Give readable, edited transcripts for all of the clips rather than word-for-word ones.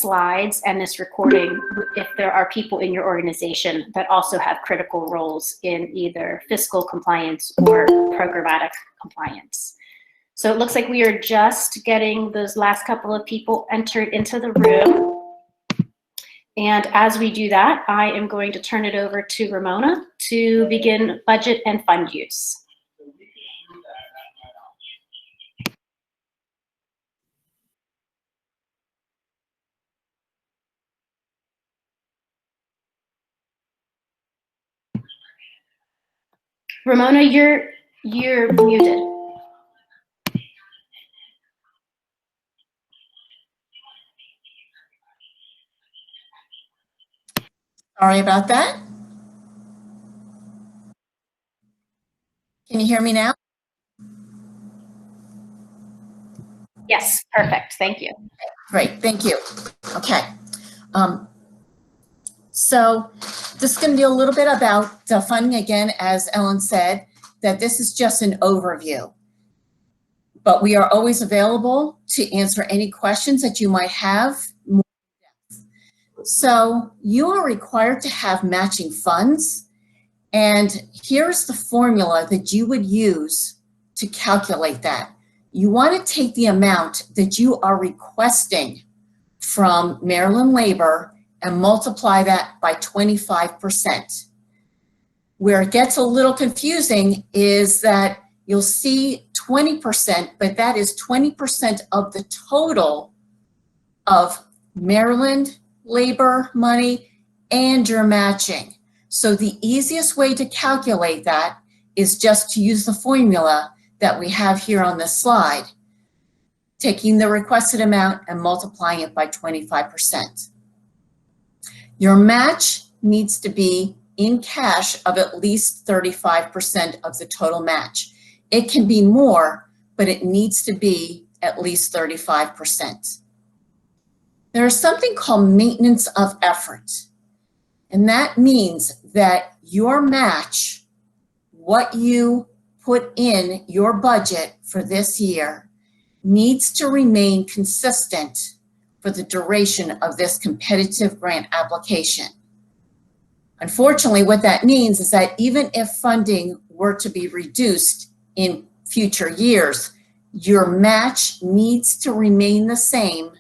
slides and this recording if there are people in your organization that also have critical roles in either fiscal compliance or programmatic compliance. So it looks like we are just getting those last couple of people entered into the room. And as we do that, I am going to turn it over to Ramona to begin budget and fund use. Ramona, you're muted. Sorry about that. Can you hear me now? Yes, perfect. Thank you. Great, thank you. Okay. So this is going to be a little bit about the funding again, as Ellen said, that this is just an overview. But we are always available to answer any questions that you might have. So you are required to have matching funds, and here's the formula that you would use to calculate that. You want to take the amount that you are requesting from Maryland Labor and multiply that by 25%. Where it gets a little confusing is that you'll see 20%, but that is 20% of the total of Maryland Labor money and your matching. So the easiest way to calculate that is just to use the formula that we have here on this slide, taking the requested amount and multiplying it by 25%. Your match needs to be in cash of at least 35% of the total match. It can be more, but it needs to be at least 35%. There is something called maintenance of effort, and that means that your match, what you put in your budget for this year, needs to remain consistent for the duration of this competitive grant application. Unfortunately, what that means is that even if funding were to be reduced in future years, your match needs to remain the same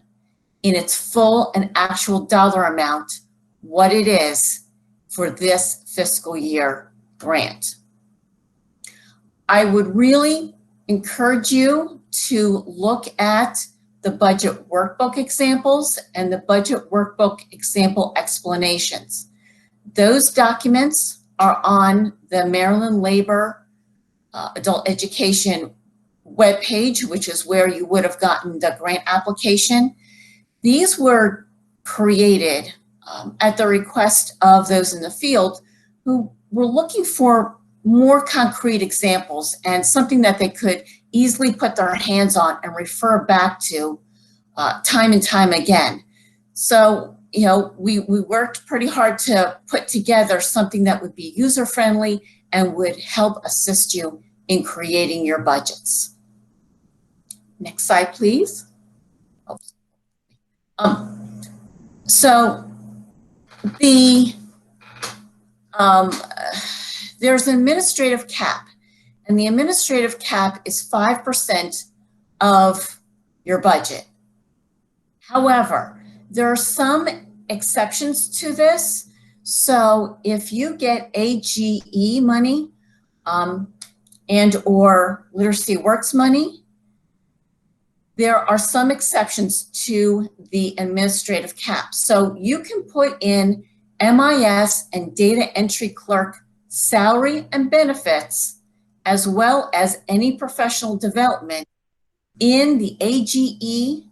in its full and actual dollar amount, what it is for this fiscal year grant. I would really encourage you to look at the budget workbook examples and the budget workbook example explanations. Those documents are on the Maryland Labor Adult Education webpage, which is where you would have gotten the grant application. These were created at the request of those in the field who were looking for more concrete examples and something that they could easily put their hands on and refer back to time and time again. So, you know, we worked pretty hard to put together something that would be user-friendly and would help assist you in creating your budgets. Next slide, please. So there's an administrative cap, and the administrative cap is 5% of your budget. However, there are some exceptions to this. So if you get AGE money and or Literacy Works money, there are some exceptions to the administrative cap. So you can put in MIS and data entry clerk salary and benefits, as well as any professional development in the AGE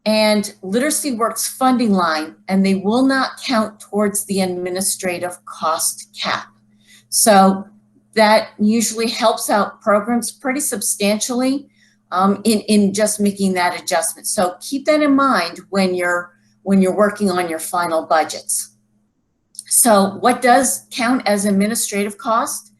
and Literacy Works funding line, and they will not count towards the administrative cost cap. So that usually helps out programs pretty substantially in just making that adjustment. So keep that in mind when you're working on your final budgets. So what does count as administrative cost?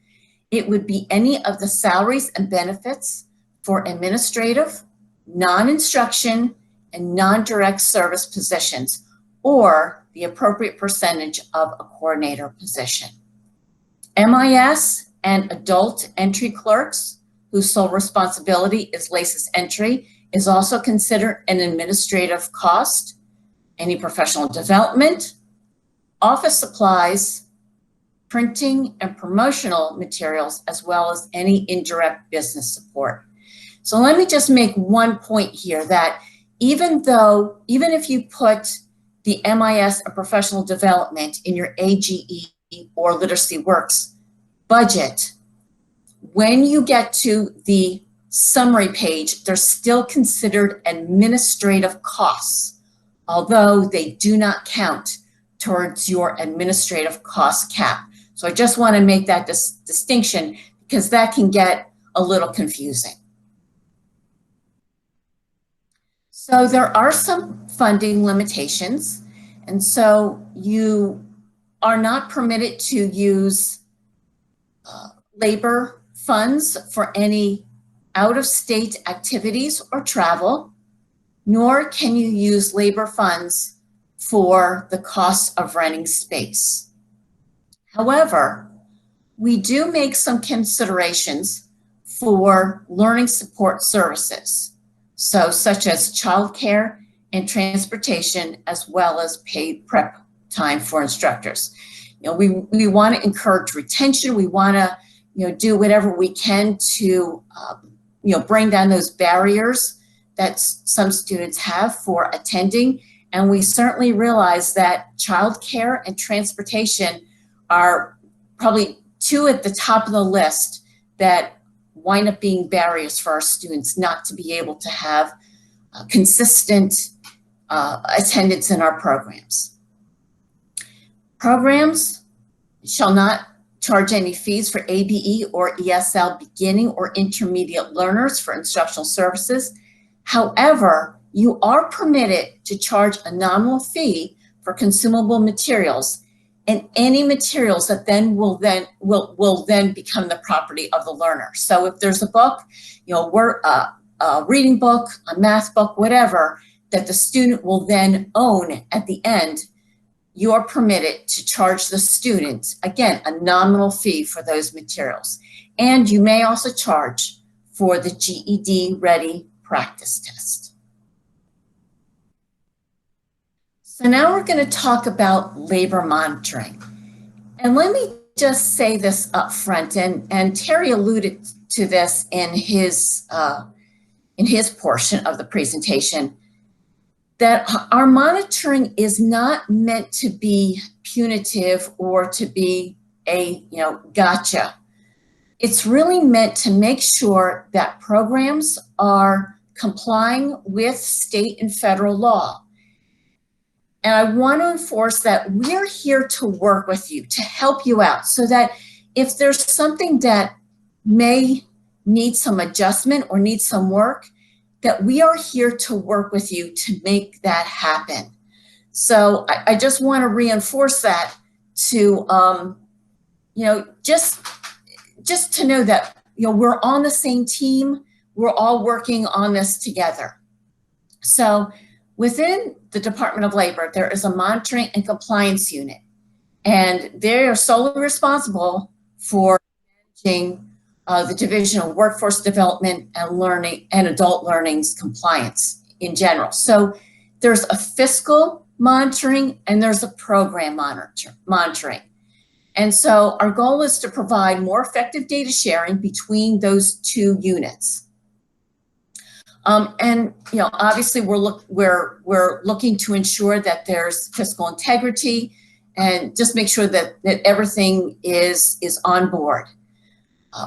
It would be any of the salaries and benefits for administrative, non-instruction, and non-direct service positions, or the appropriate percentage of a coordinator position. MIS and adult entry clerks, whose sole responsibility is LACES entry, is also considered an administrative cost. Any professional development, office supplies, printing and promotional materials, as well as any indirect business support. So let me just make one point here, that even if you put the MIS or professional development in your AGE or Literacy Works budget, when you get to the summary page, they're still considered administrative costs, although they do not count towards your administrative cost cap. So I just want to make that distinction, because that can get a little confusing. So there are some funding limitations, and so you are not permitted to use labor funds for any out-of-state activities or travel, nor can you use labor funds for the cost of renting space. However, we do make some considerations for learning support services, so such as childcare and transportation, as well as paid prep time for instructors. We want to encourage retention. We want to do whatever we can to bring down those barriers that some students have for attending. And we certainly realize that childcare and transportation are probably two at the top of the list that wind up being barriers for our students not to be able to have consistent attendance in our programs. Programs shall not charge any fees for ABE or ESL beginning or intermediate learners for instructional services. However, you are permitted to charge a nominal fee for consumable materials and any materials that will then become the property of the learner. So if there's a book, a reading book, a math book, whatever, that the student will then own at the end, you are permitted to charge the student, again, a nominal fee for those materials. And you may also charge for the GED Ready practice test. So now we're going to talk about labor monitoring. And let me just say this up front, and Terry alluded to this in his portion of the presentation, that our monitoring is not meant to be punitive or to be a gotcha. It's really meant to make sure that programs are complying with state and federal law. And I want to enforce that we're here to work with you, to help you out, so that if there's something that may need some adjustment or need some work, that we are here to work with you to make that happen. So I just want to reinforce that to, just to know that, we're on the same team. We're all working on this together. So within the Department of Labor, there is a monitoring and compliance unit, and they are solely responsible for managing the Division of Workforce Development and Learning and Adult Learning's compliance in general. So there's a fiscal monitoring and there's a program monitoring. And so our goal is to provide more effective data sharing between those two units. Obviously we're looking to ensure that there's fiscal integrity and just make sure that everything is on board.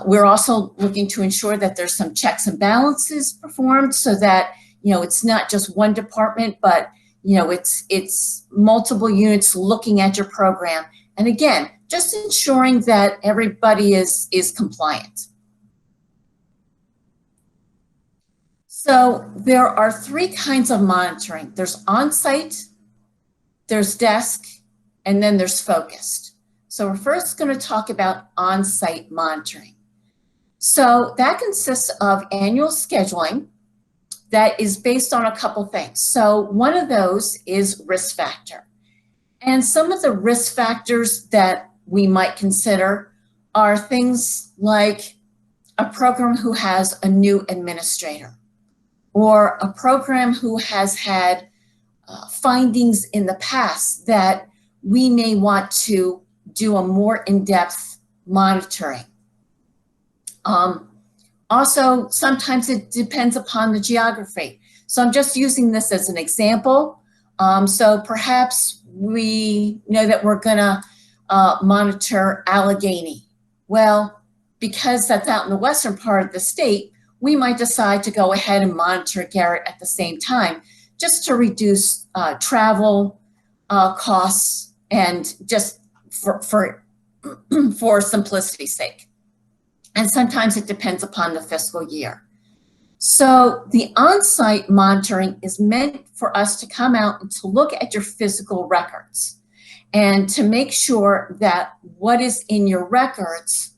We're also looking to ensure that there's some checks and balances performed so that, it's not just one department, but, it's multiple units looking at your program. And again, just ensuring that everybody is compliant. So there are three kinds of monitoring. There's on-site, there's desk, and then there's focused. So we're first going to talk about on-site monitoring. So that consists of annual scheduling that is based on a couple things. So one of those is risk factor. And some of the risk factors that we might consider are things like a program who has a new administrator, or a program who has had findings in the past that we may want to do a more in-depth monitoring. Also, sometimes it depends upon the geography. So I'm just using this as an example. So perhaps we know that we're gonna monitor Allegheny. Well, because that's out in the western part of the state, we might decide to go ahead and monitor Garrett at the same time, just to reduce travel costs and just for simplicity's sake. And sometimes it depends upon the fiscal year. So the on-site monitoring is meant for us to come out and to look at your physical records and to make sure that what is in your records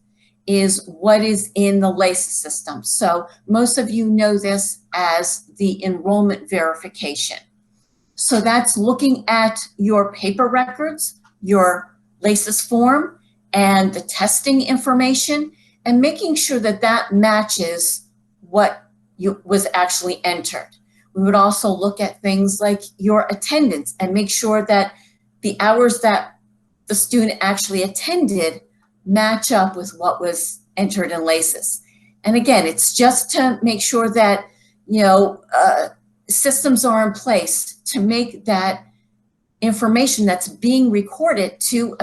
is what is in the LACE system. So most of you know this as the enrollment verification. So that's looking at your paper records, your LACES form, and the testing information, and making sure that that matches what was actually entered. We would also look at things like your attendance and make sure that the hours that the student actually attended match up with what was entered in LACES. And again, it's just to make sure that, systems are in place to make that information that's being recorded to,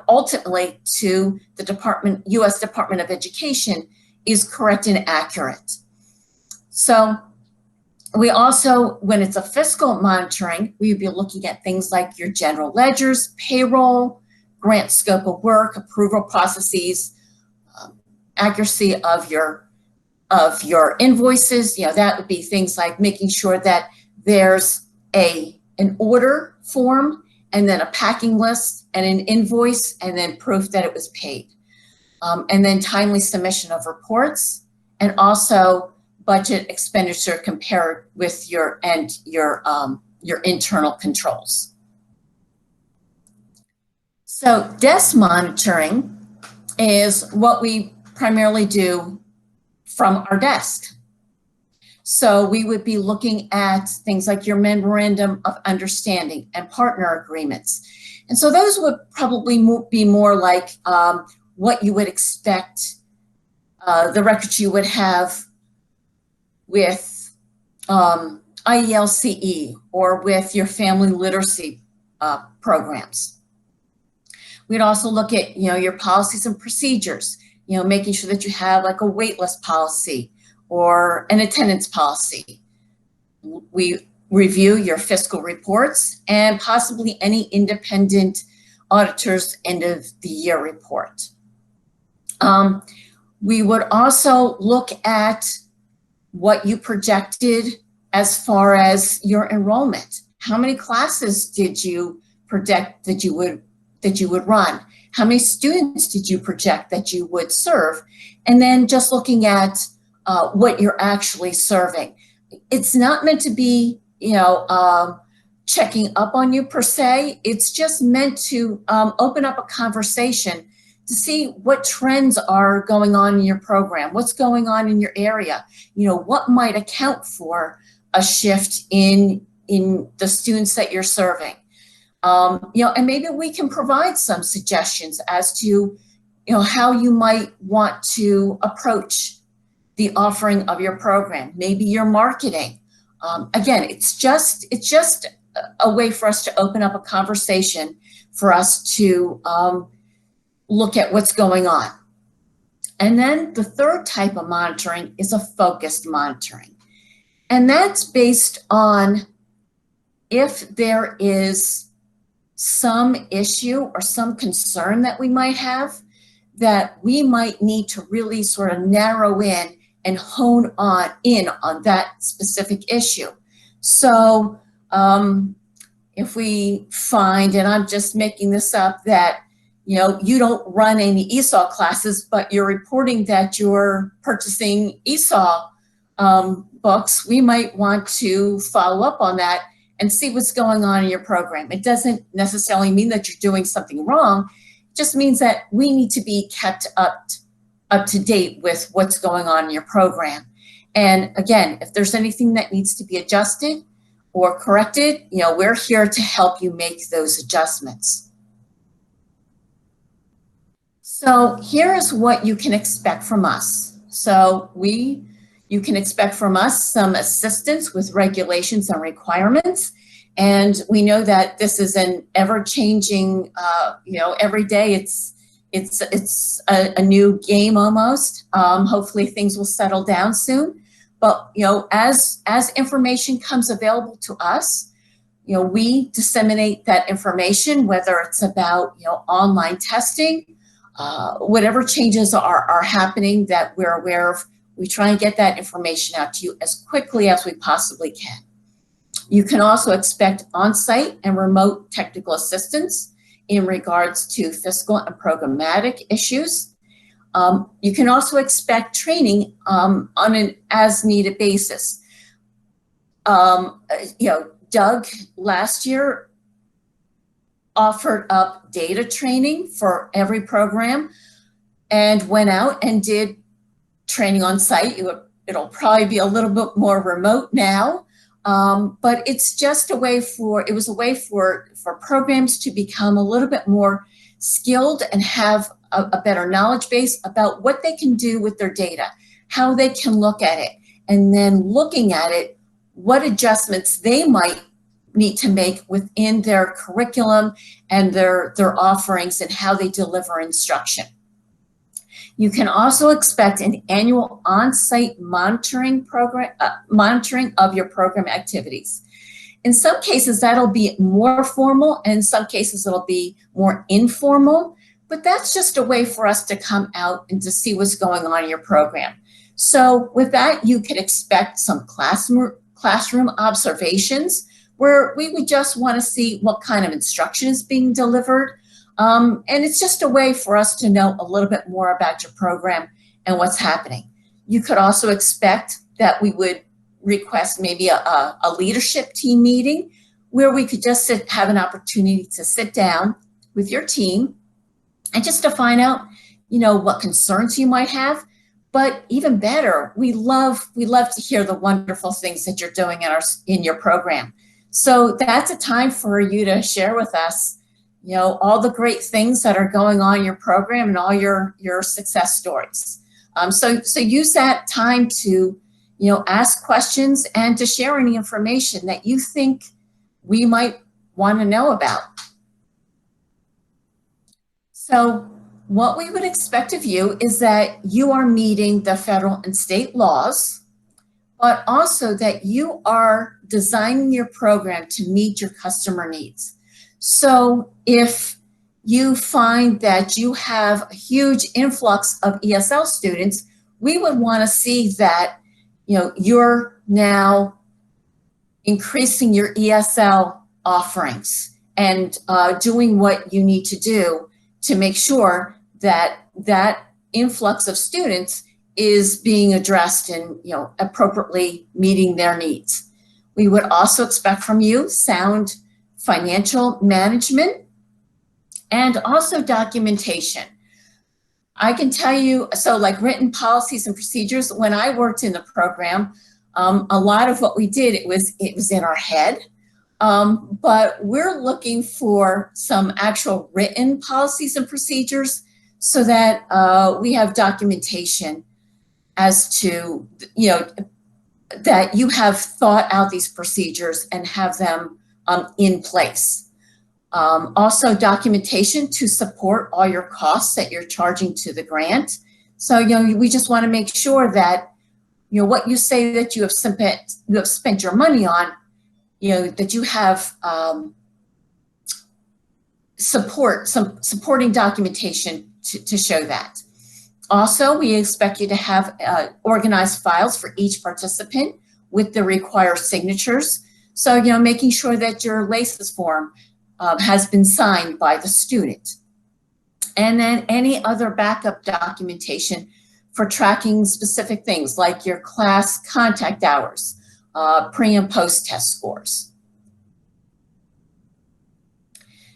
ultimately to the U.S. Department of Education is correct and accurate. So we also, when it's a fiscal monitoring, we would be looking at things like your general ledgers, payroll, grant scope of work, approval processes, accuracy of your invoices. That would be things like making sure that there's an order form, and then a packing list, and an invoice, and then proof that it was paid. And then timely submission of reports, and also budget expenditure compared with your internal controls. So desk monitoring is what we primarily do from our desk. So we would be looking at things like your memorandum of understanding and partner agreements. And so those would probably be more like what you would expect, the records you would have with IELCE or with your family literacy programs. We'd also look at, your policies and procedures, making sure that you have like a waitlist policy or an attendance policy. We review your fiscal reports and possibly any independent auditor's end of the year report. We would also look at what you projected as far as your enrollment. How many classes did you project that you would run? How many students did you project that you would serve? And then just looking at what you're actually serving. It's not meant to be, checking up on you per se. It's just meant to open up a conversation to see what trends are going on in your program, what's going on in your area, what might account for a shift in the students that you're serving. And maybe we can provide some suggestions as to, how you might want to approach the offering of your program, maybe your marketing. Again, it's just a way for us to open up a conversation for us to look at what's going on. And then the third type of monitoring is a focused monitoring. And that's based on if there is some issue or some concern that we might have that we might need to really sort of narrow in and hone in on that specific issue. So if we find, and I'm just making this up, that you don't run any ESOL classes, but you're reporting that you're purchasing ESOL books, we might want to follow up on that and see what's going on in your program. It doesn't necessarily mean that you're doing something wrong. It just means that we need to be kept up to date with what's going on in your program. And again, if there's anything that needs to be adjusted or corrected, we're here to help you make those adjustments. So here is what you can expect from us. So you can expect from us some assistance with regulations and requirements. And we know that this is an ever-changing, every day it's a new game almost. Hopefully things will settle down soon. But as information comes available to us, we disseminate that information, whether it's about online testing, whatever changes are happening that we're aware of. We try and get that information out to you as quickly as we possibly can. You can also expect on-site and remote technical assistance in regards to fiscal and programmatic issues. You can also expect training on an as-needed basis. Doug last year offered up data training for every program and went out and did training on site. It'll probably be a little bit more remote now, but it's just it was a way for programs to become a little bit more skilled and have a better knowledge base about what they can do with their data, how they can look at it, and then looking at it, what adjustments they might need to make within their curriculum and their offerings and how they deliver instruction. You can also expect an annual on-site monitoring of your program activities. In some cases, that'll be more formal, and in some cases, it'll be more informal, but that's just a way for us to come out and to see what's going on in your program. So with that, you could expect some classroom observations where we would just want to see what kind of instruction is being delivered. And it's just a way for us to know a little bit more about your program and what's happening. You could also expect that we would request maybe a leadership team meeting where we could just have an opportunity to sit down with your team and just to find out, what concerns you might have. But even better, we love to hear the wonderful things that you're doing in your program. So that's a time for you to share with us all the great things that are going on in your program and all your success stories. So use that time to, ask questions and to share any information that you think we might want to know about. So what we would expect of you is that you are meeting the federal and state laws, but also that you are designing your program to meet your customer needs. So if you find that you have a huge influx of ESL students, we would want to see that you're now increasing your ESL offerings and doing what you need to do to make sure that that influx of students is being addressed and appropriately meeting their needs. We would also expect from you sound financial management and also documentation. I can tell you, so like written policies and procedures, when I worked in the program, a lot of what we did, it was in our head, but we're looking for some actual written policies and procedures so that we have documentation as to, that you have thought out these procedures and have them in place. Also documentation to support all your costs that you're charging to the grant. So, we just want to make sure that, what you say that you have spent your money on, that you have some supporting documentation to show that. Also, we expect you to have organized files for each participant with the required signatures. So, making sure that your LACES form has been signed by the student. And then any other backup documentation for tracking specific things like your class contact hours, pre and post test scores.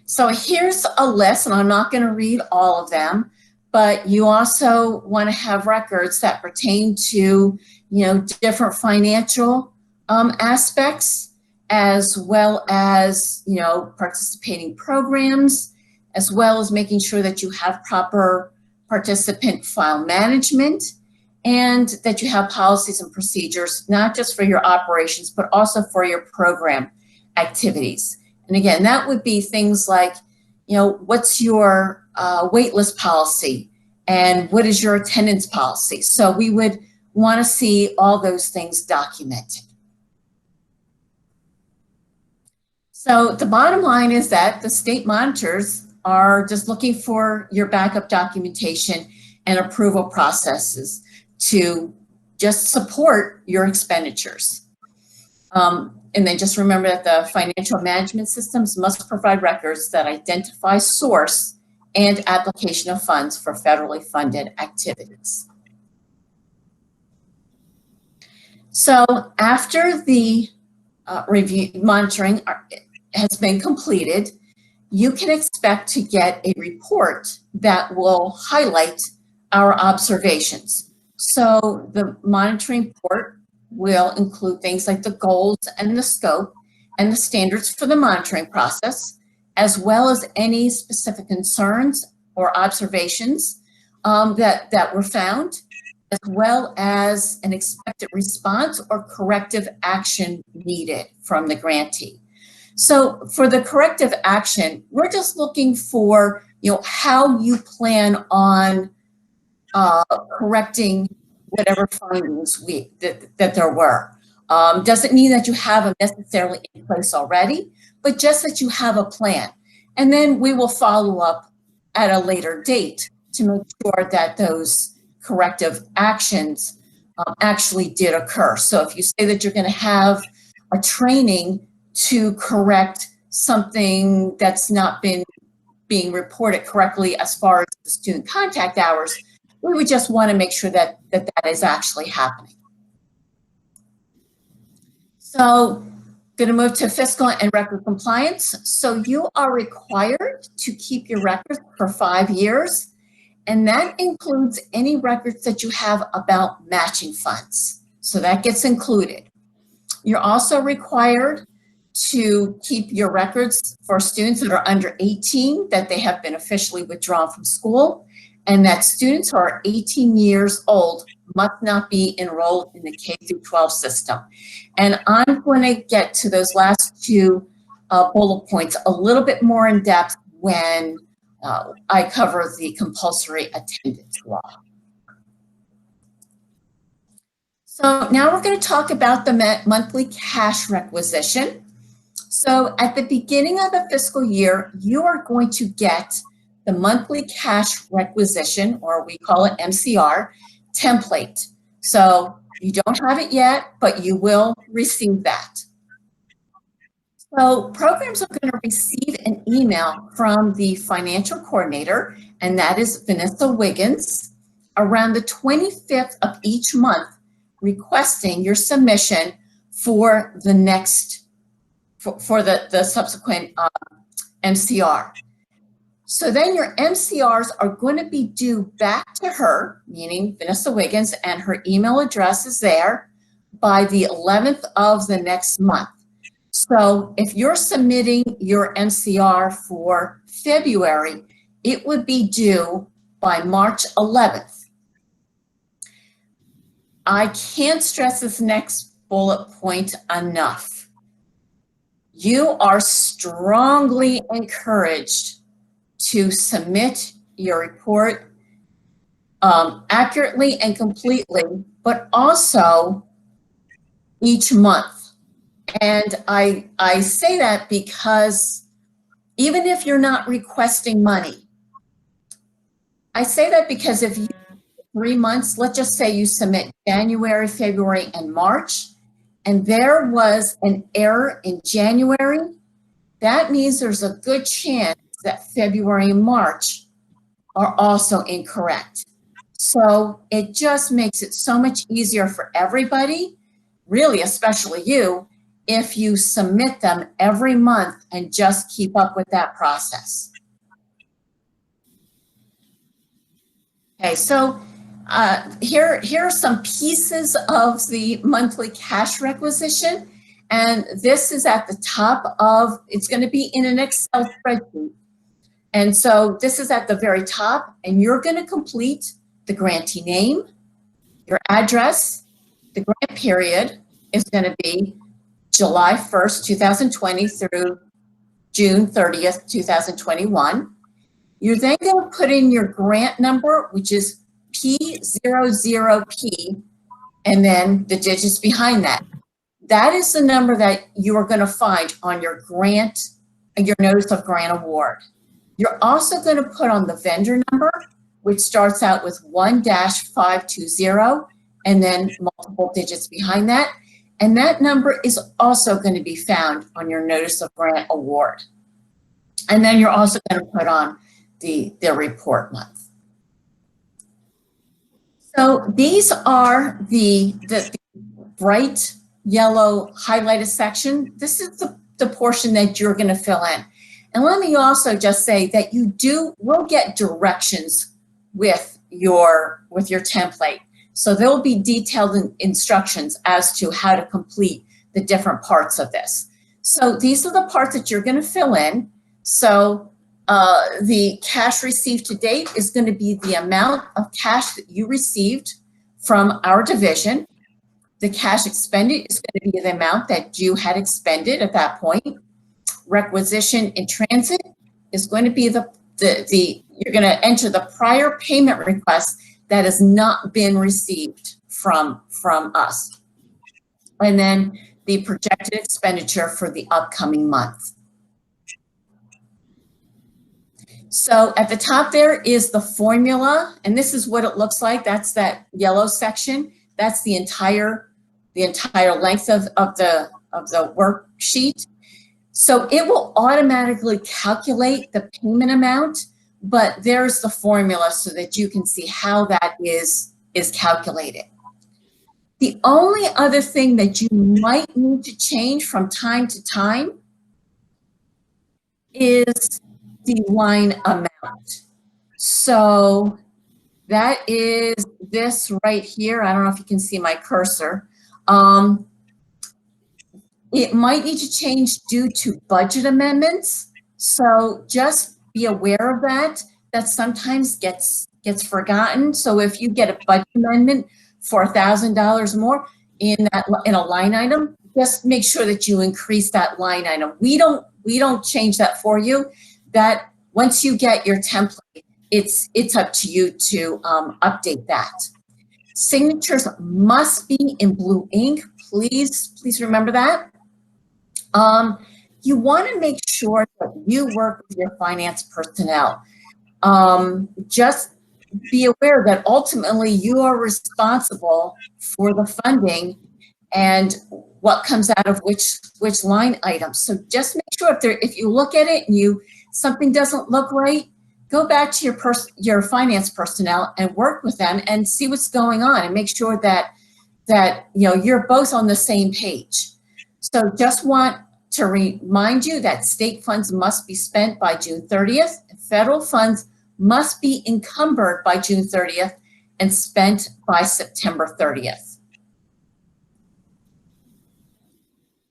So here's a list, and I'm not going to read all of them, but you also want to have records that pertain to, different financial aspects, as well as, participating programs, as well as making sure that you have proper participant file management, and that you have policies and procedures, not just for your operations, but also for your program activities. And again, that would be things like, what's your waitlist policy and what is your attendance policy? So we would want to see all those things documented. So the bottom line is that the state monitors are just looking for your backup documentation and approval processes to just support your expenditures. And then just remember that the financial management systems must provide records that identify source and application of funds for federally funded activities. So after the review monitoring has been completed, you can expect to get a report that will highlight our observations. So the monitoring report will include things like the goals and the scope and the standards for the monitoring process, as well as any specific concerns or observations that were found, as well as an expected response or corrective action needed from the grantee. So for the corrective action, we're just looking for, how you plan on correcting whatever findings that there were. Doesn't mean that you have them necessarily in place already, but just that you have a plan. And then we will follow up at a later date to make sure that those corrective actions actually did occur. So if you say that you're going to have a training to correct something that's not been being reported correctly as far as the student contact hours, we would just want to make sure that that is actually happening. So going to move to fiscal and record compliance. So you are required to keep your records for 5 years, and that includes any records that you have about matching funds. So that gets included. You're also required to keep your records for students that are under 18, that they have been officially withdrawn from school, and that students who are 18 years old must not be enrolled in the K-12 system. And I'm going to get to those last two bullet points a little bit more in depth when I cover the Compulsory Attendance Law. So now we're going to talk about the monthly cash requisition. So at the beginning of the fiscal year, you are going to get the monthly cash requisition, or we call it MCR, template. So you don't have it yet, but you will receive that. So programs are going to receive an email from the financial coordinator, and that is Vanessa Wiggins, around the 25th of each month, requesting your submission for the next, for the subsequent MCR. So then your MCRs are going to be due back to her, meaning Vanessa Wiggins, and her email address is there, by the 11th of the next month. So if you're submitting your MCR for February, it would be due by March 11th. I can't stress this next bullet point enough. You are strongly encouraged to submit your report accurately and completely, but also each month. And I say that because even if you're not requesting money, I say that because if you 3 months, let's just say you submit January, February, and March, and there was an error in January, that means there's a good chance that February and March are also incorrect. So it just makes it so much easier for everybody, really, especially you, if you submit them every month and just keep up with that process. Okay, so here are some pieces of the monthly cash requisition. And this is at the top of, it's going to be in an Excel spreadsheet. And so this is at the very top, and you're going to complete the grantee name, your address, the grant period is going to be July 1st, 2020 through June 30th, 2021. You're then going to put in your grant number, which is P00P, and then the digits behind that. That is the number that you are going to find on your grant, your notice of grant award. You're also going to put on the vendor number, which starts out with 1-520 and then multiple digits behind that. And that number is also going to be found on your notice of grant award. And then you're also going to put on the report month. So these are the bright yellow highlighted section. This is the portion that you're going to fill in. And let me also just say that you will get directions with your template. So there will be detailed instructions as to how to complete the different parts of this. So these are the parts that you're going to fill in. So the cash received to date is going to be the amount of cash that you received from our division. The cash expended is going to be the amount that you had expended at that point. Requisition in transit is going to be you're going to enter the prior payment request that has not been received from us. And then the projected expenditure for the upcoming month. So at the top there is the formula, and this is what it looks like. That's that yellow section. That's the entire length of the worksheet. So it will automatically calculate the payment amount, but there's the formula so that you can see how that is calculated. The only other thing that you might need to change from time to time is the line amount. So that is this right here. I don't know if you can see my cursor. It might need to change due to budget amendments. So just be aware of that. That sometimes gets forgotten. So if you get a budget amendment for $1,000 more in a line item, just make sure that you increase that line item. We don't change that for you. That once you get your template, it's up to you to update that. Signatures must be in blue ink. Please remember that. You want to make sure that you work with your finance personnel. Just be aware that ultimately you are responsible for the funding and what comes out of which line item. So just make sure if you look at it and something doesn't look right, go back to your finance personnel and work with them and see what's going on and make sure that you're both on the same page. So just want to remind you that state funds must be spent by June 30th. And federal funds must be encumbered by June 30th and spent by September 30th.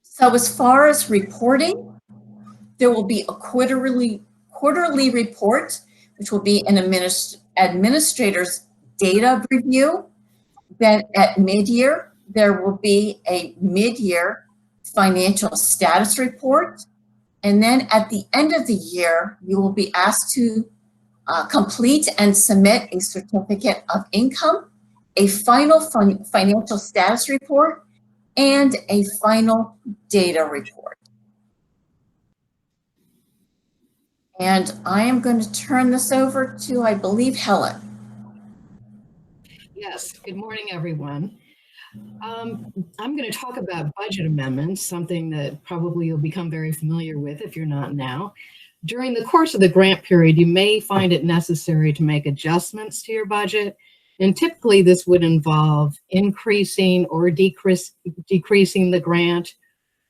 So as far as reporting, there will be a quarterly report, which will be an administrator's data review. Then at mid-year, there will be a mid-year financial status report. And then at the end of the year, you will be asked to complete and submit a certificate of income, a final financial status report, and a final data report. And I am going to turn this over to, I believe, Helen. Yes, good morning, everyone. I'm going to talk about budget amendments, something that probably you'll become very familiar with if you're not now. During the course of the grant period, you may find it necessary to make adjustments to your budget And typically this would involve increasing or decreasing the grant,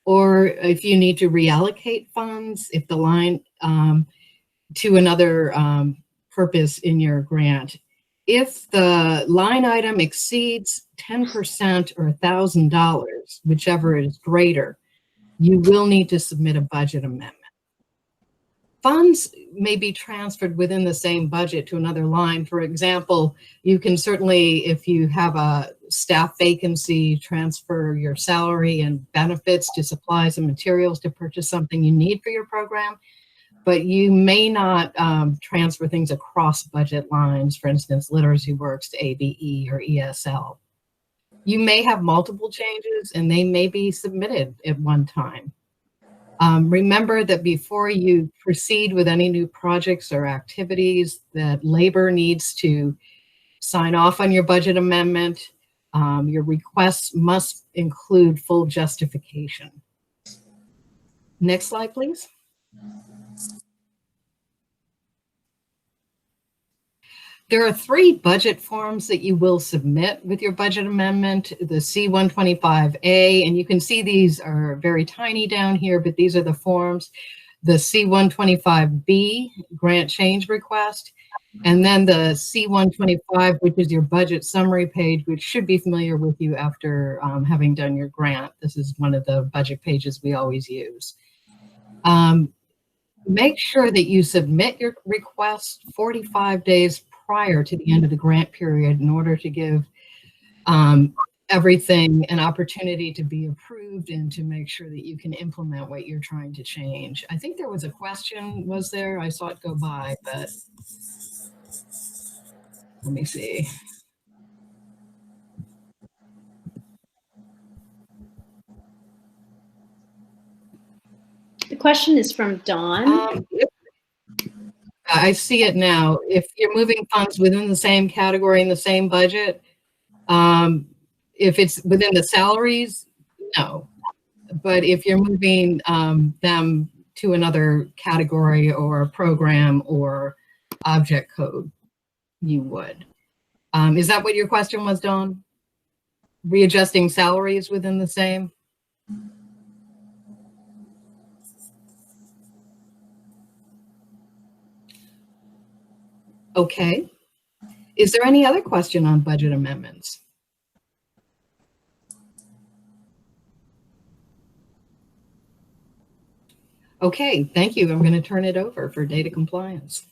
or if you need to reallocate funds, if the line to another purpose in your grant. If the line item exceeds 10% or $1,000, whichever is greater, you will need to submit a budget amendment. Funds may be transferred within the same budget to another line. For example, you can certainly, if you have a staff vacancy, transfer your salary and benefits to supplies and materials to purchase something you need for your program, but you may not transfer things across budget lines, for instance, Literacy Works to ABE or ESL. You may have multiple changes and they may be submitted at one time. Remember that before you proceed with any new projects or activities, that labor needs to sign off on your budget amendment. Your requests must include full justification. Next slide, please. There are 3 budget forms that you will submit with your budget amendment, the C-125A, and you can see these are very tiny down here, but these are the forms, the C-125B, grant change request, and then the C-125, which is your budget summary page, which should be familiar with you after having done your grant. This is one of the budget pages we always use. Make sure that you submit your request 45 days prior to the end of the grant period in order to give everything an opportunity to be approved and to make sure that you can implement what you're trying to change. I think there was a question, was there? I saw it go by, but let me see. The question is from Dawn. I see it now. If you're moving funds within the same category in the same budget, if it's within the salaries, no. But if you're moving them to another category or program or object code, you would. Is that what your question was, Dawn? Readjusting salaries within the same? Okay. Is there any other question on budget amendments? Okay, thank you. I'm going to turn it over for data compliance.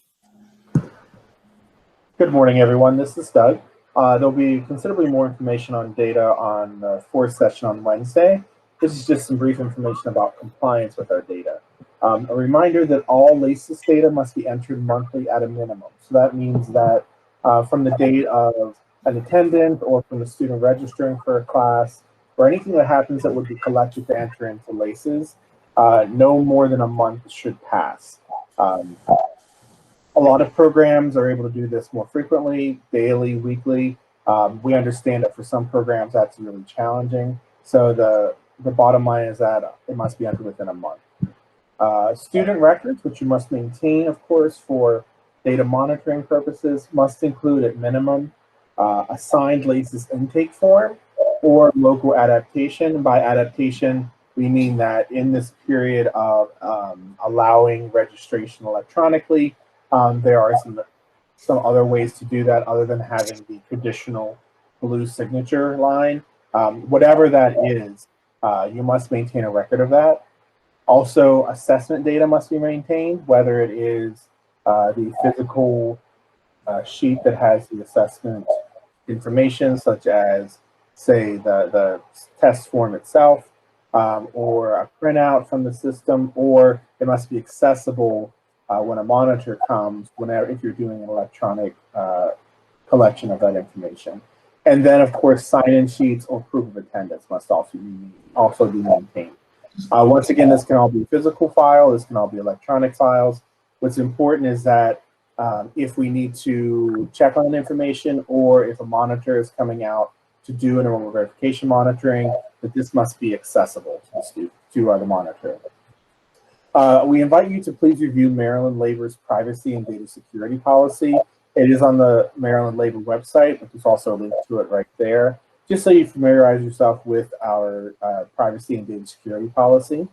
Good morning, everyone. This is Doug. There'll be considerably more information on data on the 4th session on Wednesday. This is just some brief information about compliance with our data. A reminder that all LACES data must be entered monthly at a minimum. So that means that from the date of an attendant or from the student registering for a class or anything that happens that would be collected to enter into LACES, no more than a month should pass. A lot of programs are able to do this more frequently, daily, weekly. We understand that for some programs that's really challenging. So the bottom line is that it must be entered within a month. Student records, which you must maintain, of course, for data monitoring purposes, must include at minimum a signed LACES intake form or local adaptation. By adaptation, we mean that in this period of allowing registration electronically, there are some other ways to do that other than having the traditional blue signature line. Whatever that is, you must maintain a record of that. Also, assessment data must be maintained, whether it is the physical sheet that has the assessment information, such as, say, the test form itself, or a printout from the system, or it must be accessible when a monitor comes, if you're doing an electronic collection of that information. And then, of course, sign-in sheets or proof of attendance must also be maintained. Once again, this can all be physical file, this can all be electronic files. What's important is that if we need to check on information or if a monitor is coming out to do an enrollment verification monitoring, that this must be accessible to the student, to the monitor. We invite you to please review Maryland Labor's privacy and data security policy. It is on the Maryland Labor website, but there's also a link to it right there, just so you familiarize yourself with our privacy and data security policy.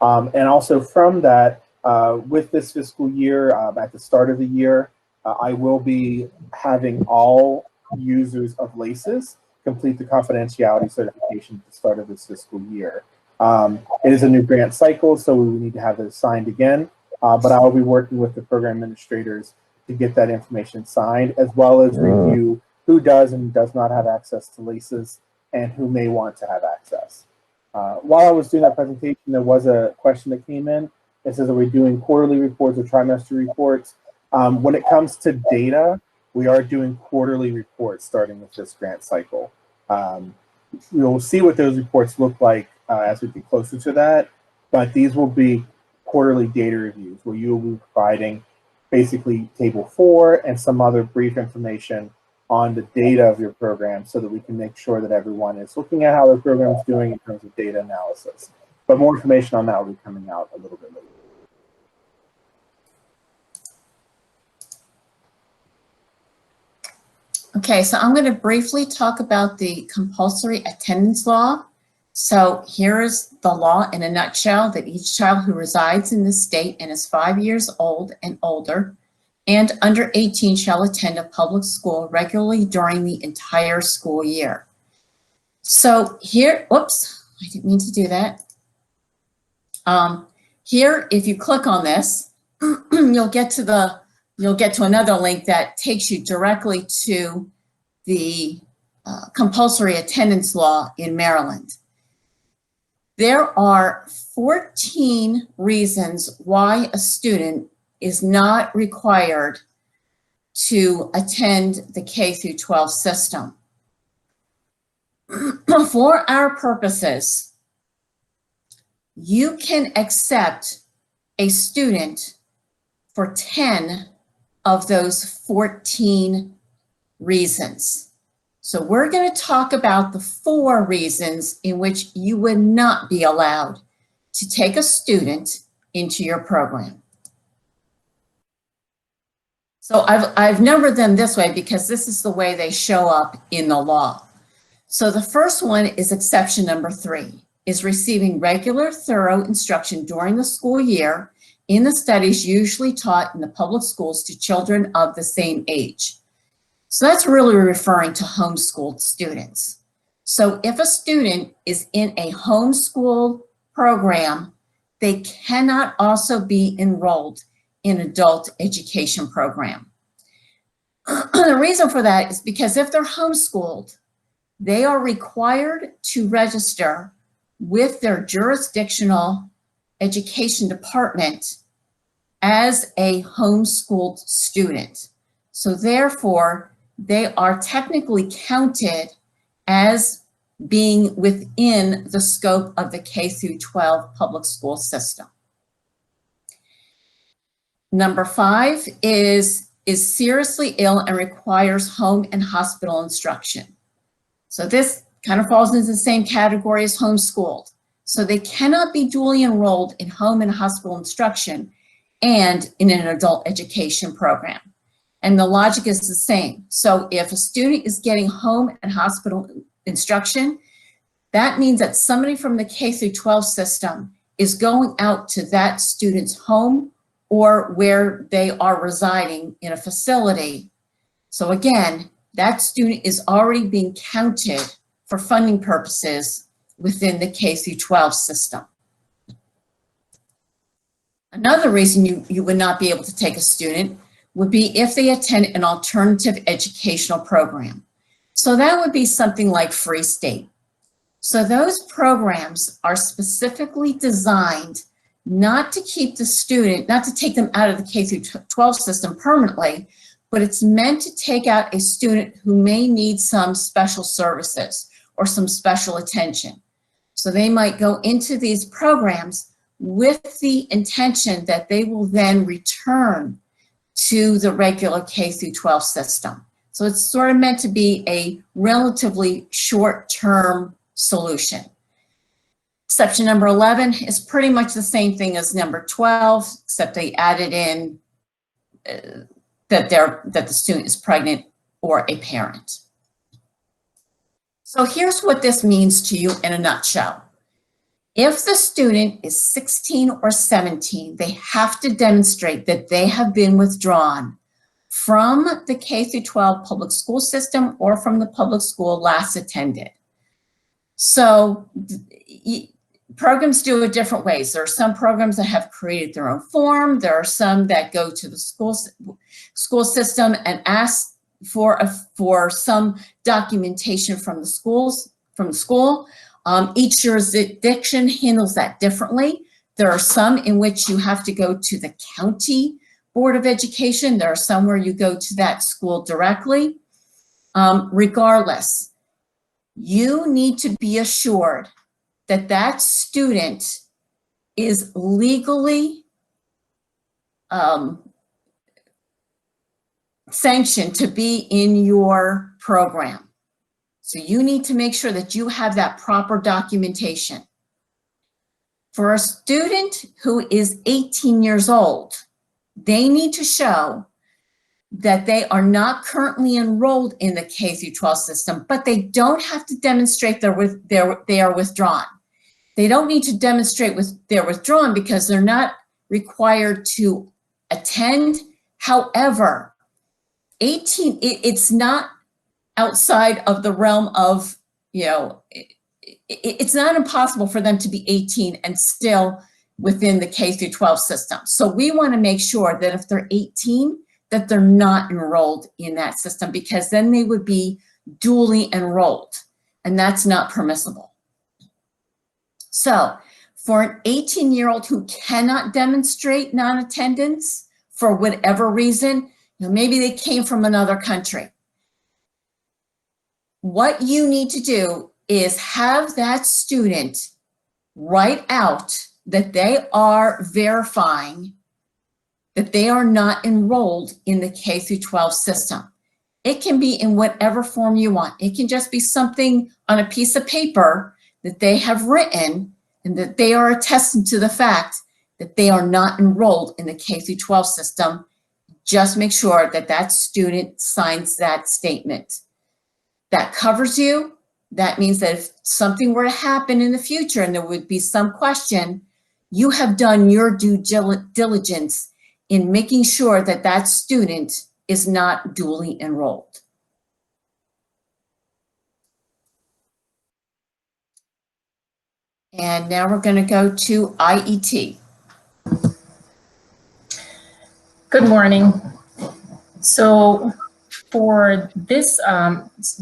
And also from that, with this fiscal year, at the start of the year, I will be having all users of LACES complete the confidentiality certification at the start of this fiscal year. It is a new grant cycle, so we need to have it signed again, but I will be working with the program administrators to get that information signed, as well as review who does and does not have access to LACES and who may want to have access. While I was doing that presentation, there was a question that came in. It says, are we doing quarterly reports or trimester reports? When it comes to data, we are doing quarterly reports starting with this grant cycle. We'll see what those reports look like as we get closer to that, but these will be quarterly data reviews where you will be providing basically table 4 and some other brief information on the data of your program so that we can make sure that everyone is looking at how their program is doing in terms of data analysis. But more information on that will be coming out a little bit later. Okay, so I'm going to briefly talk about the Compulsory Attendance Law. So here is the law in a nutshell, that each child who resides in the state and is 5 years old and older and under 18 shall attend a public school regularly during the entire school year. So here, whoops, I didn't mean to do that. Here, if you click on this, you'll get to another link that takes you directly to the Compulsory Attendance Law in Maryland. There are 14 reasons why a student is not required to attend the K through 12 system. For our purposes, you can accept a student for 10 of those 14 reasons. So we're going to talk about the 4 reasons in which you would not be allowed to take a student into your program. So I've numbered them this way because this is the way they show up in the law. So the first one is exception number 3, is receiving regular, thorough instruction during the school year in the studies usually taught in the public schools to children of the same age. So that's really referring to homeschooled students. So if a student is in a homeschool program, they cannot also be enrolled in adult education program. The reason for that is because if they're homeschooled, they are required to register with their jurisdictional education department as a homeschooled student. So therefore, they are technically counted as being within the scope of the K through 12 public school system. Number 5 is seriously ill and requires home and hospital instruction. So this kind of falls into the same category as homeschooled. So they cannot be duly enrolled in home and hospital instruction and in an adult education program. And the logic is the same. So if a student is getting home and hospital instruction, that means that somebody from the K through 12 system is going out to that student's home or where they are residing in a facility. So again, that student is already being counted for funding purposes within the K through 12 system. Another reason you would not be able to take a student would be if they attend an alternative educational program. So that would be something like Free State. So those programs are specifically designed not to keep the student, not to take them out of the K through 12 system permanently, but it's meant to take out a student who may need some special services or some special attention. So they might go into these programs with the intention that they will then return to the regular K through 12 system. So it's sort of meant to be a relatively short-term solution. Exception number 11 is pretty much the same thing as number 12, except they added in that the student is pregnant or a parent. So here's what this means to you in a nutshell. If the student is 16 or 17, they have to demonstrate that they have been withdrawn from the K-12 public school system or from the public school last attended. So programs do it different ways. There are some programs that have created their own form. There are some that go to the school system and ask for some documentation from the school. Each jurisdiction handles that differently. There are some in which you have to go to the county Board of Education. There are some where you go to that school directly. Regardless, you need to be assured that that student is legally sanctioned to be in your program. So you need to make sure that you have that proper documentation. For a student who is 18 years old, they need to show that they are not currently enrolled in the K-12 system, but they don't have to demonstrate they are withdrawn. They don't need to demonstrate they're withdrawn because they're not required to attend. However, 18, it's not outside of the realm of, it's not impossible for them to be 18 and still within the K-12 system. So we want to make sure that if they're 18, that they're not enrolled in that system, because then they would be dually enrolled, and that's not permissible. So for an 18-year-old who cannot demonstrate non-attendance for whatever reason, maybe they came from another country, what you need to do is have that student write out that they are verifying that they are not enrolled in the K-12 system. It can be in whatever form you want. It can just be something on a piece of paper that they have written and that they are attesting to the fact that they are not enrolled in the K-12 system. Just make sure that that student signs that statement. That covers you. That means that if something were to happen in the future and there would be some question, you have done your due diligence in making sure that that student is not dually enrolled. And now we're going to go to IET. Good morning. So for this,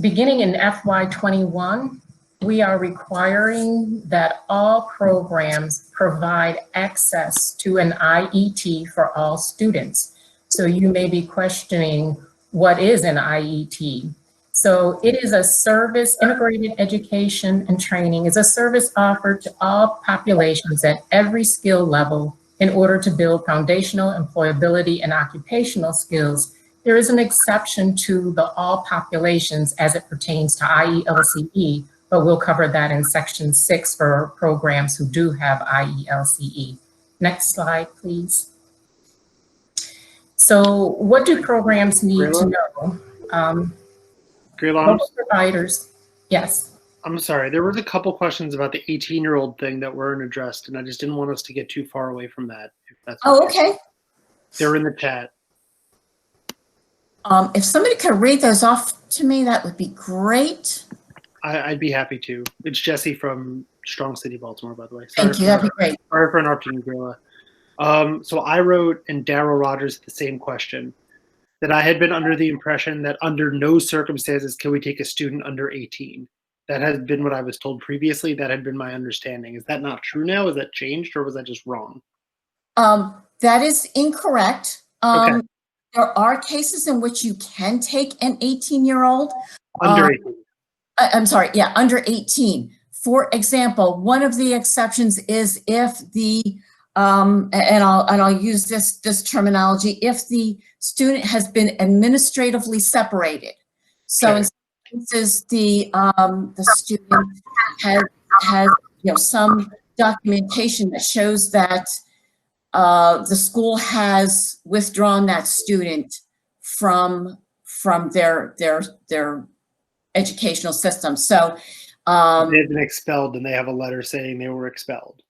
beginning in FY21, we are requiring that all programs provide access to an IET for all students. So you may be questioning, what is an IET? So it is a service, integrated education and training is a service offered to all populations at every skill level in order to build foundational employability and occupational skills. There is an exception to the all populations as it pertains to IELCE, but we'll cover that in section 6 for programs who do have IELCE. Next slide, please. So what do programs need to know? Most providers, yes. I'm sorry, there was a couple questions about the 18-year-old thing that weren't addressed, and I just didn't want us to get too far away from that. If that's okay. They're in the chat. If somebody could read those off to me, that would be great. I'd be happy to. It's Jesse from Strong City, Baltimore, by the way. Thank you, that'd be great. Sorry for interrupting you, Grilla. So I wrote, and Daryl Rogers the same question, that I had been under the impression that under no circumstances can we take a student under 18. That has been what I was told previously. That had been my understanding. Is that not true now? Is that changed, or was that just wrong? That is incorrect. Okay. There are cases in which you can take an 18-year-old. Under 18. I'm sorry, yeah, under 18. For example, one of the exceptions is if the, and I'll use this terminology, if the student has been administratively separated. So Okay. in some cases, the student has some documentation that shows that the school has withdrawn that student from their educational system. So They've been expelled and they have a letter saying they were expelled.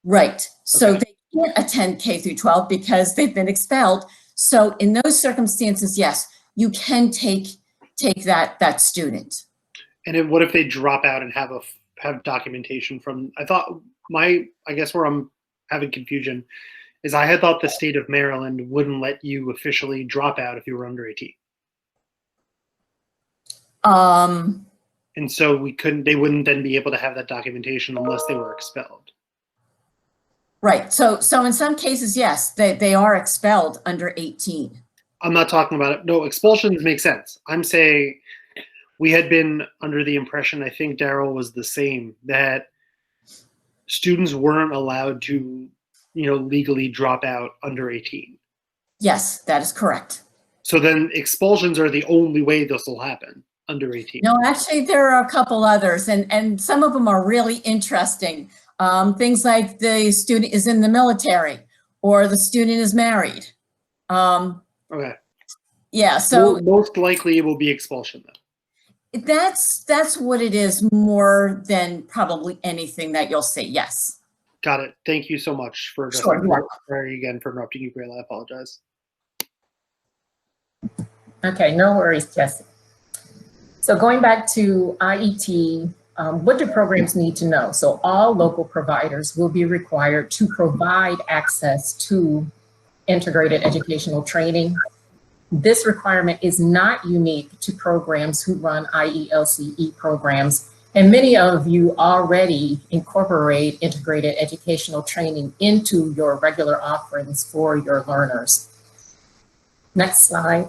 right. So Okay. they can't attend K through 12 because they've been expelled. So in those circumstances, yes, you can take that student. And then what if they drop out and have documentation from, I guess where I'm having confusion is I had thought the state of Maryland wouldn't let you officially drop out if you were under 18. And so they wouldn't then be able to have that documentation unless they were expelled. Right. So in some cases, yes, they are expelled under 18. I'm not talking about it. No, expulsions make sense. I'm saying we had been under the impression, I think Daryl was the same, that students weren't allowed to, legally drop out under 18. Yes, that is correct. So then expulsions are the only way this will happen under 18. No, actually, there are a couple others, and some of them are really interesting. Things like the student is in the military or the student is married. Okay. Yeah, so most likely it will be expulsion then. that's what it is more than probably anything that you'll see. Yes. Got it. Thank you so much for Sure, you're welcome. Sorry again for interrupting you, Grail. I apologize. Okay, no worries, Jesse. So going back to IET, what do programs need to know? So all local providers will be required to provide access to integrated educational training. This requirement is not unique to programs who run IELCE programs, and many of you already incorporate integrated educational training into your regular offerings for your learners. Next slide.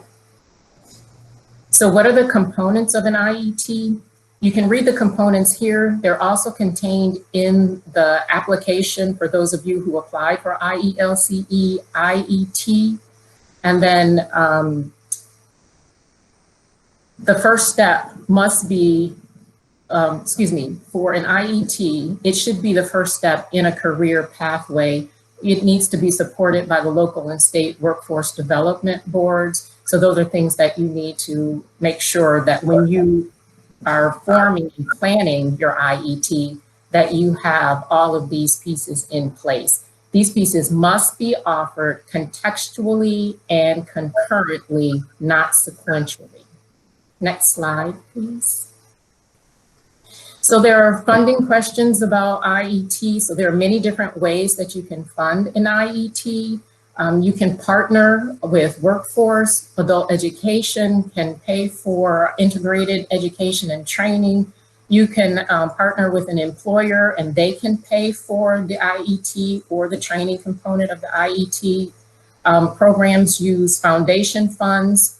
So what are the components of an IET? You can read the components here. They're also contained in the application for those of you who applied for IELCE, IET. And then the first step must be, for an IET, it should be the first step in a career pathway. It needs to be supported by the local and state workforce development boards. So those are things that you need to make sure that when you are forming and planning your IET, that you have all of these pieces in place. These pieces must be offered contextually and concurrently, not sequentially. Next slide, please. So there are funding questions about IET. So there are many different ways that you can fund an IET. You can partner with workforce. Adult education can pay for integrated education and training. You can partner with an employer and they can pay for the IET or the training component of the IET. Programs use foundation funds.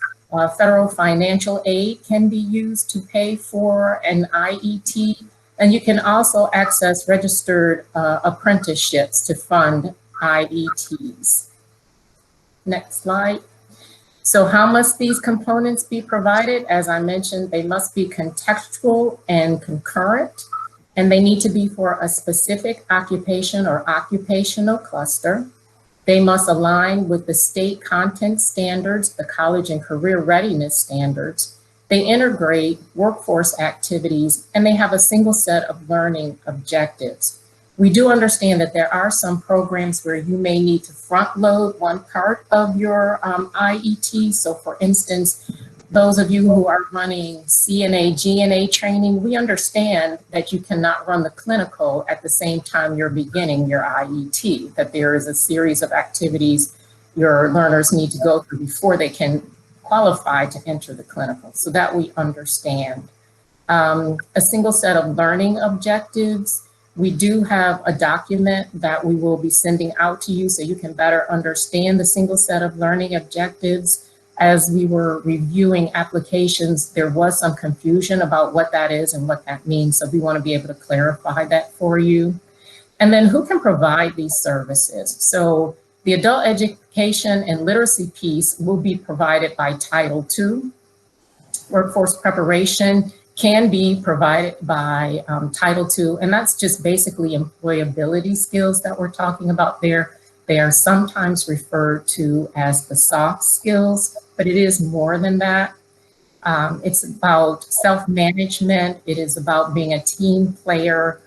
Federal financial aid can be used to pay for an IET. And you can also access registered apprenticeships to fund IETs. Next slide. So how must these components be provided? As I mentioned, they must be contextual and concurrent, and they need to be for a specific occupation or occupational cluster. They must align with the state content standards, the college and career readiness standards. They integrate workforce activities, and they have a single set of learning objectives. We do understand that there are some programs where you may need to front load one part of your IET. So for instance, those of you who are running CNA, GNA training, we understand that you cannot run the clinical at the same time you're beginning your IET, that there is a series of activities your learners need to go through before they can qualify to enter the clinical. So that we understand. A single set of learning objectives. We do have a document that we will be sending out to you so you can better understand the single set of learning objectives. As we were reviewing applications, there was some confusion about what that is and what that means. So we want to be able to clarify that for you. And then who can provide these services? So the adult education and literacy piece will be provided by Title II. Workforce preparation can be provided by Title II, and that's just basically employability skills that we're talking about there. They are sometimes referred to as the soft skills, but it is more than that. It's about self-management. It is about being a team player,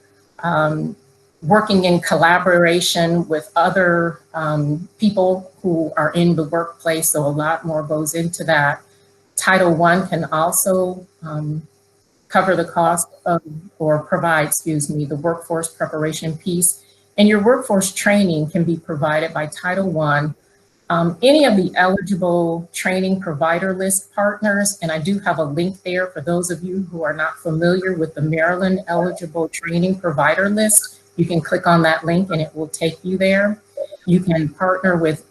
working in collaboration with other people who are in the workplace. So a lot more goes into that. Title I can also cover the cost of, or provide, excuse me, the workforce preparation piece. And your workforce training can be provided by Title I. Any of the eligible training provider list partners, and I do have a link there for those of you who are not familiar with the Maryland eligible training provider list. You can click on that link and it will take you there. You can partner with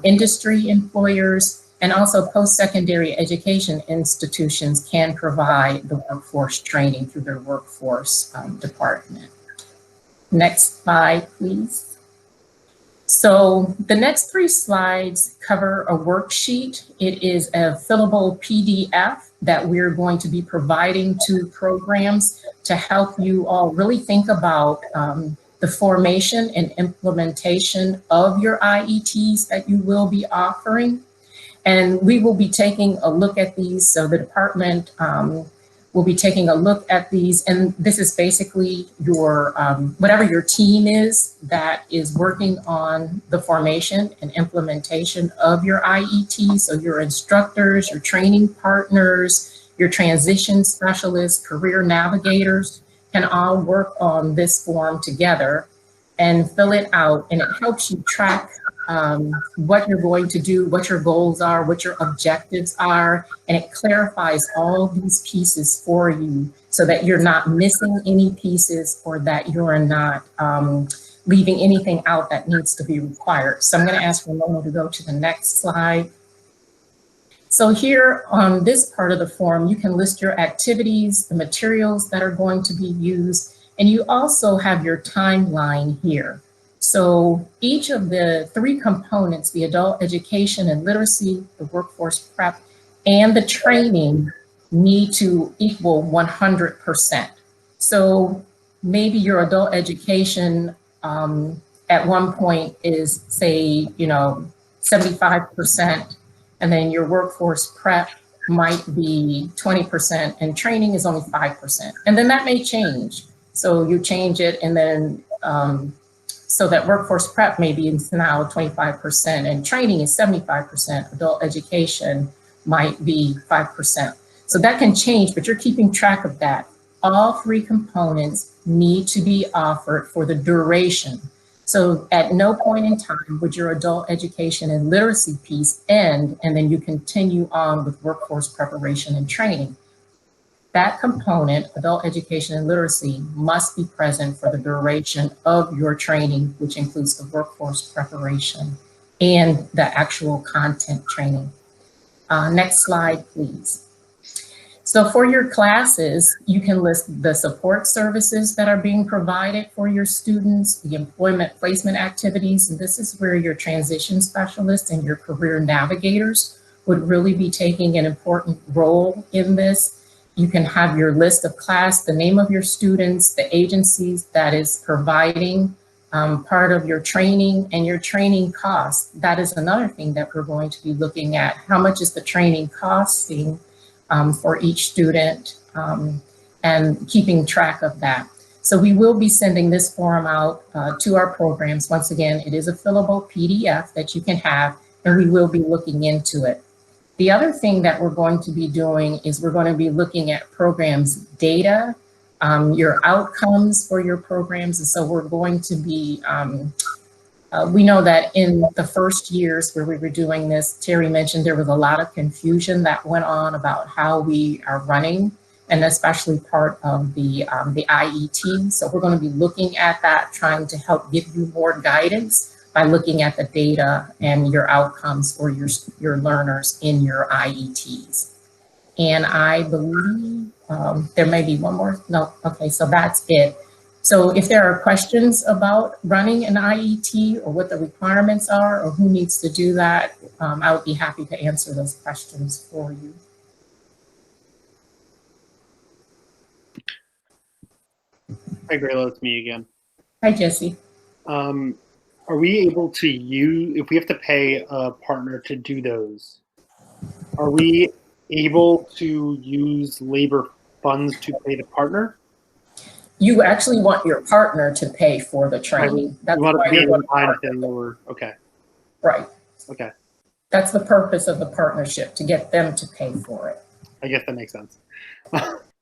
industry employers, and also post-secondary education institutions can provide the workforce training through their workforce department. Next slide, please. So the next 3 slides cover a worksheet. It is a fillable PDF that we're going to be providing to programs to help you all really think about the formation and implementation of your IETs that you will be offering. And we will be taking a look at these. So the department will be taking a look at these. And this is basically your, whatever your team is that is working on the formation and implementation of your IET. So your instructors, your training partners, your transition specialists, career navigators can all work on this form together and fill it out. And it helps you track what you're going to do, what your goals are, what your objectives are, and it clarifies all these pieces for you so that you're not missing any pieces or that you're not leaving anything out that needs to be required. So I'm going to ask Ramona to go to the next slide. So here on this part of the form, you can list your activities, the materials that are going to be used, and you also have your timeline here. So each of the 3 components, the adult education and literacy, the workforce prep, and the training need to equal 100%. So maybe your adult education at one point is, say, 75%, and then your workforce prep might be 20%, and training is only 5%. And then that may change. So you change it, and then so that workforce prep maybe is now 25% and training is 75%, adult education might be 5%. So that can change, but you're keeping track of that. All 3 components need to be offered for the duration. So at no point in time would your adult education and literacy piece end, and then you continue on with workforce preparation and training. That component, adult education and literacy, must be present for the duration of your training, which includes the workforce preparation and the actual content training. Next slide, please. So for your classes, you can list the support services that are being provided for your students, the employment placement activities, and this is where your transition specialists and your career navigators would really be taking an important role in this. You can have your list of class, the name of your students, the agencies that is providing part of your training, and your training costs. That is another thing that we're going to be looking at. How much is the training costing for each student, and keeping track of that. So we will be sending this form out to our programs. Once again, it is a fillable PDF that you can have, and we will be looking into it. The other thing that we're going to be doing is we're going to be looking at programs data, your outcomes for your programs. And so we're going to be, we know that in the first years where we were doing this, Terry mentioned there was a lot of confusion that went on about how we are running, and especially part of the IET. So we're going to be looking at that, trying to help give you more guidance by looking at the data and your outcomes for your learners in your IETs. And I believe there may be one more. No, okay, so that's it. So if there are questions about running an IET or what the requirements are or who needs to do that, I would be happy to answer those questions for you. Hi, Grayla, it's me again. Hi, Jesse. are we able to use, if we have to pay a partner to do those, are we able to use labor funds to pay the partner? You actually want your partner to pay for the training. That's We want why to be you're in going to kind partner. thing or, okay, Right. okay. That's the purpose of the partnership, to get them to pay for it. I guess that makes sense.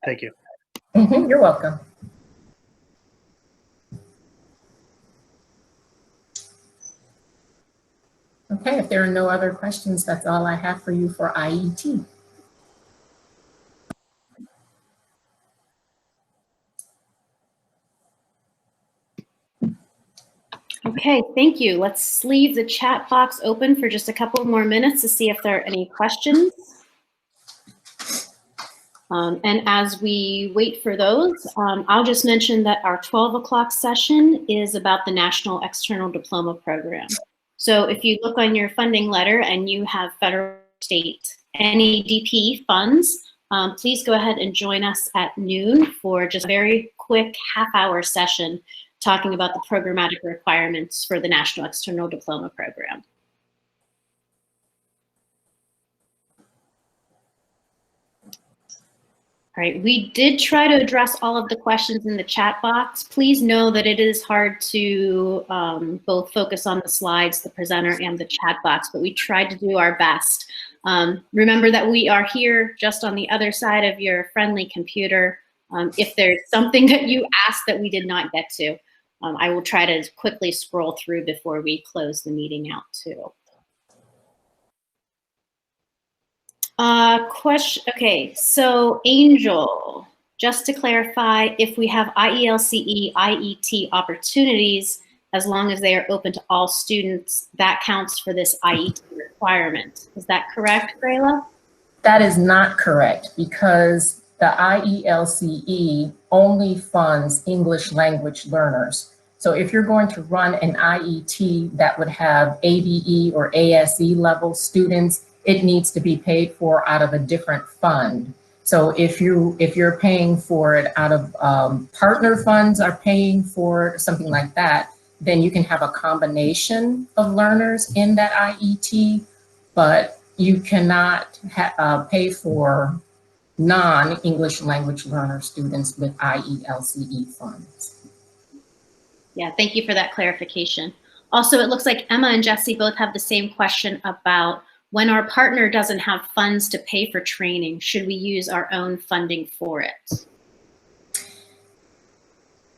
Thank you. You're welcome. Okay, if there are no other questions, that's all I have for you for IET. Okay, thank you. Let's leave the chat box open for just a couple more minutes to see if there are any questions. And as we wait for those, I'll just mention that our 12 o'clock session is about the National External Diploma Program. So if you look on your funding letter and you have federal, state, NEDP funds, please go ahead and join us at noon for just a very quick half-hour session talking about the programmatic requirements for the National External Diploma Program. All right, we did try to address all of the questions in the chat box. Please know that it is hard to both focus on the slides, the presenter, and the chat box, but we tried to do our best. Remember that we are here just on the other side of your friendly computer. If there's something that you asked that we did not get to, I will try to quickly scroll through before we close the meeting out too. Okay, so Angel, just to clarify, if we have IELCE, IET opportunities, as long as they are open to all students, that counts for this IET requirement. Is that correct, Grayla? That is not correct, because the IELCE only funds English language learners. So if you're going to run an IET that would have ABE or ASE level students, it needs to be paid for out of a different fund. So if you're paying for it out of partner funds are paying for it, something like that, then you can have a combination of learners in that IET, but you cannot pay for non-English language learner students with IELCE funds. Yeah, thank you for that clarification. Also, it looks like Emma and Jesse both have the same question about when our partner doesn't have funds to pay for training, should we use our own funding for it?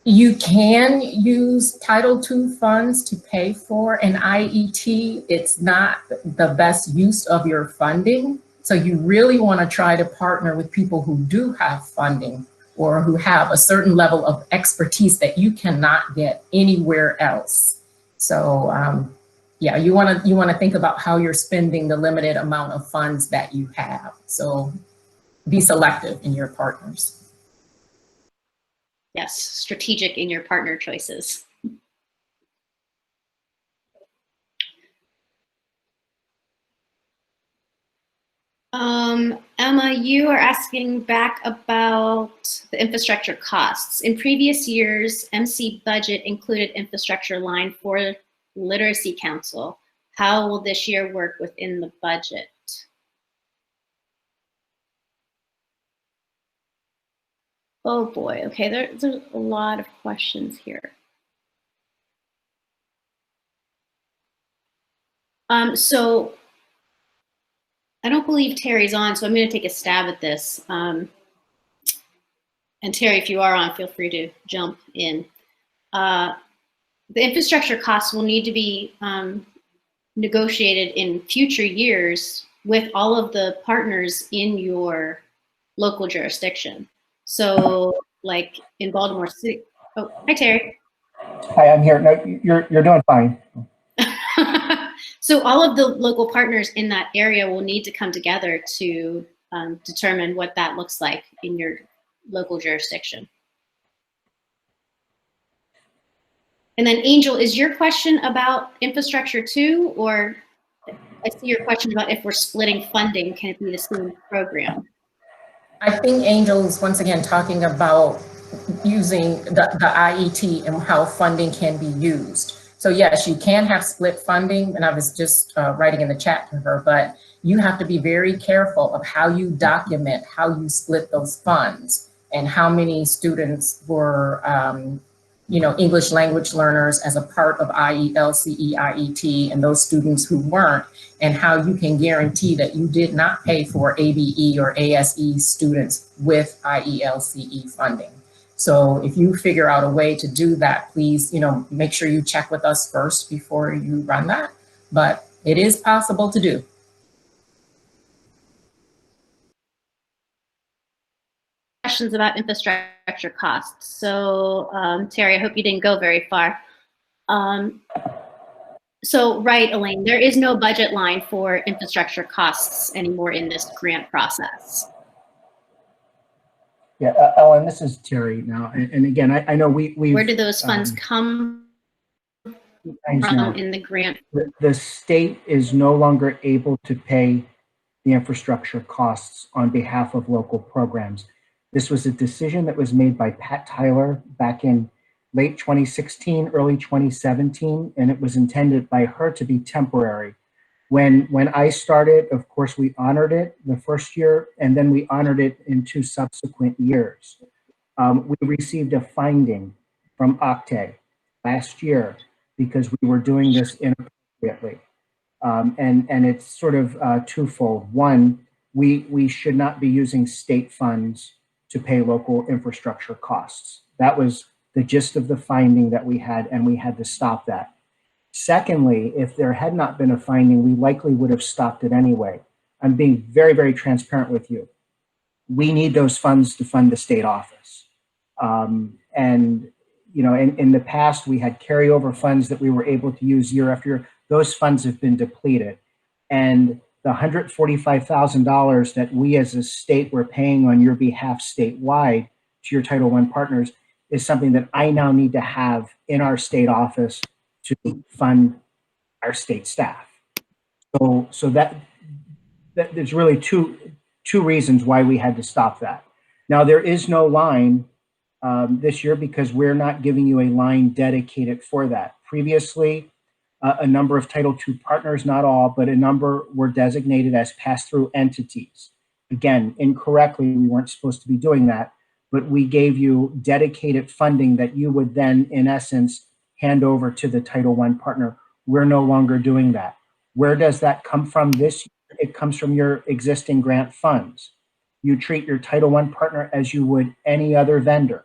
You can use Title II funds to pay for an IET. It's not the best use of your funding. So you really want to try to partner with people who do have funding or who have a certain level of expertise that you cannot get anywhere else. So yeah, you want to think about how you're spending the limited amount of funds that you have. So be selective in your partners. Yes, strategic in your partner choices. Emma, you are asking back about the infrastructure costs. In previous years, MC budget included infrastructure line for Literacy Council. How will this year work within the budget? Oh boy, okay, there's a lot of questions here. So I don't believe Terry's on, so I'm going to take a stab at this. And Terry, if you are on, feel free to jump in. The infrastructure costs will need to be negotiated in future years with all of the partners in your local jurisdiction. So like in Baltimore City, oh, hi Terry. Hi, I'm here. No, you're doing fine. So all of the local partners in that area will need to come together to determine what that looks like in your local jurisdiction. And then Angel, is your question about infrastructure too, or I see your question about if we're splitting funding, can it be the same program? I think Angel's once again talking about using the IET and how funding can be used. So yes, you can have split funding, and I was just writing in the chat to her, but you have to be very careful of how you document how you split those funds and how many students were, English language learners as a part of IELCE, IET, and those students who weren't, and how you can guarantee that you did not pay for ABE or ASE students with IELCE funding. So if you figure out a way to do that, please, make sure you check with us first before you run that, but it is possible to do. Questions about infrastructure costs. So Terry, I hope you didn't go very far. So right, Elaine, there is no budget line for infrastructure costs anymore in this grant process. Yeah, Ellen, this is Terry now. And again, I know we Where do those funds come from in the grant? The state is no longer able to pay the infrastructure costs on behalf of local programs. This was a decision that was made by Pat Tyler back in late 2016, early 2017, and it was intended by her to be temporary. When I started, of course, we honored it the first year, and then we honored it in 2 subsequent years. We received a finding from Octave last year because we were doing this inappropriately. And it's sort of twofold. One, we should not be using state funds to pay local infrastructure costs. That was the gist of the finding that we had, and we had to stop that. Secondly, if there had not been a finding, we likely would have stopped it anyway. I'm being very, very transparent with you. We need those funds to fund the state office. And in the past, we had carryover funds that we were able to use year after year. Those funds have been depleted. And the $145,000 that we as a state were paying on your behalf statewide to your Title I partners is something that I now need to have in our state office to fund our state staff. So that there's really two reasons why we had to stop that. Now, there is no line this year because we're not giving you a line dedicated for that. Previously, a number of Title II partners, not all, but a number were designated as pass-through entities. Again, incorrectly, we weren't supposed to be doing that, but we gave you dedicated funding that you would then, in essence, hand over to the Title I partner. We're no longer doing that. Where does that come from this year? It comes from your existing grant funds. You treat your Title I partner as you would any other vendor.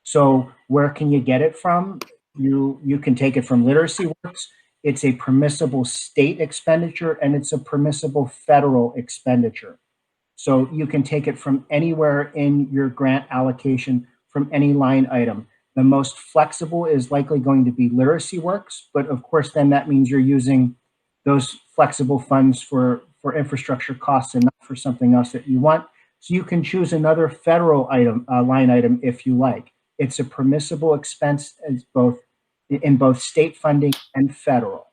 So where can you get it from? You can take it from Literacy Works. It's a permissible state expenditure, and it's a permissible federal expenditure. So you can take it from anywhere in your grant allocation, from any line item. The most flexible is likely going to be Literacy Works, but of course then that means you're using those flexible funds for infrastructure costs and not for something else that you want. So you can choose another federal item, line item if you like. It's a permissible expense as in both state funding and federal.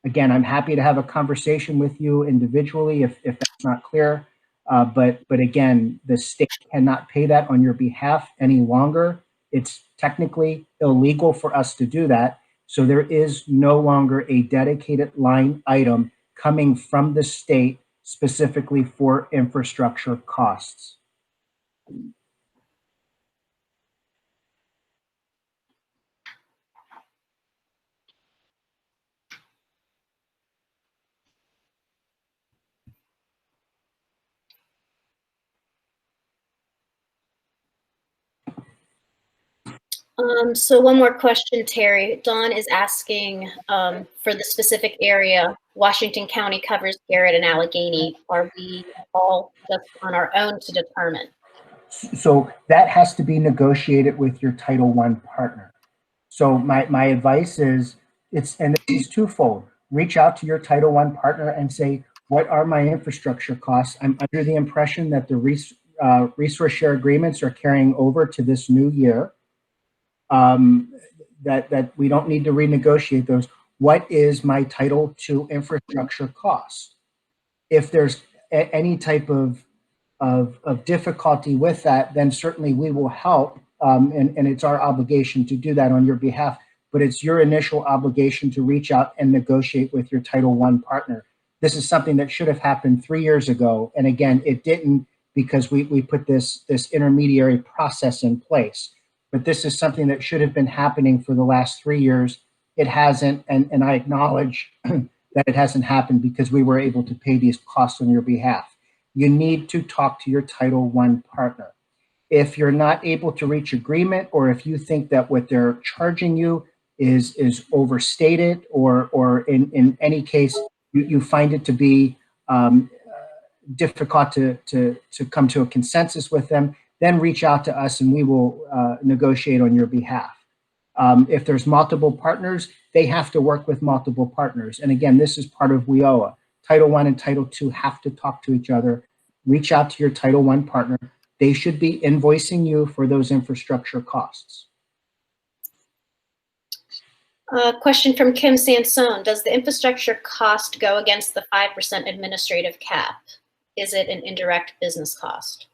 Again, I'm happy to have a conversation with you individually if that's not clear. But again, the state cannot pay that on your behalf any longer. It's technically illegal for us to do that. So there is no longer a dedicated line item coming from the state specifically for infrastructure costs. So one more question, Terry. Dawn is asking for the specific area. Washington County covers Garrett and Allegheny. Are we all just on our own to determine? So that has to be negotiated with your Title I partner. So my advice is, it's twofold. Reach out to your Title I partner and say, what are my infrastructure costs? I'm under the impression that the resource share agreements are carrying over to this new year. That we don't need to renegotiate those. What is my Title II infrastructure cost? If there's any type of difficulty with that, then certainly we will help, and it's our obligation to do that on your behalf. but it's your initial obligation to reach out and negotiate with your Title I partner. This is something that should have happened 3 years ago. And again, it didn't because we put this intermediary process in place. But this is something that should have been happening for the last 3 years. It hasn't, and I acknowledge that it hasn't happened because we were able to pay these costs on your behalf. You need to talk to your Title I partner. If you're not able to reach agreement, or if you think that what they're charging you is overstated, or in any case, you find it to be difficult to come to a consensus with them, then reach out to us and we will negotiate on your behalf. If there's multiple partners, they have to work with multiple partners. And again, this is part of WIOA. Title I and Title II have to talk to each other. Reach out to your Title I partner. They should be invoicing you for those infrastructure costs. Question from Kim Sansone. Does the infrastructure cost go against the 5% administrative cap? Is it an indirect business cost?